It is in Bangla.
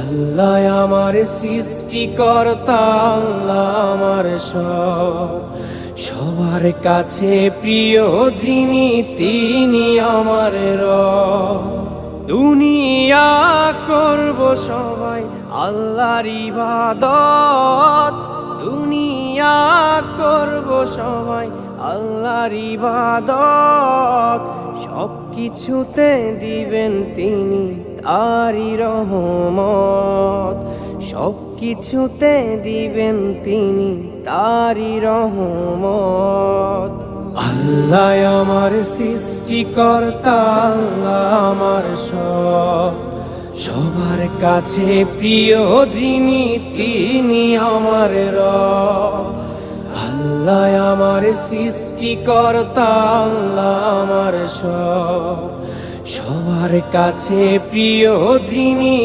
আল্লাহ আমার সৃষ্টিকর্তা, আল্লাহ আমার সব, সবার কাছে প্রিয় যিনি তিনি আমার রব। দুনিয়া করব সবাই আল্লাহর ইবাদত, দুনিয়া করব সবাই আল্লাহর ইবাদত, সব কিছুতে দিবেন তিনি তারই রহমত, সব কিছুতে দিবেন তিনি তারই রহমত। আল্লাহ আমার সৃষ্টিকর্তা, আল্লাহ আমার সব, সবার কাছে প্রিয় যিনি তিনি আমার রব। আল্লাহ আমার সৃষ্টিকর্তা, আল্লাহ আমার সব, সবার কাছে প্রিয় যিনি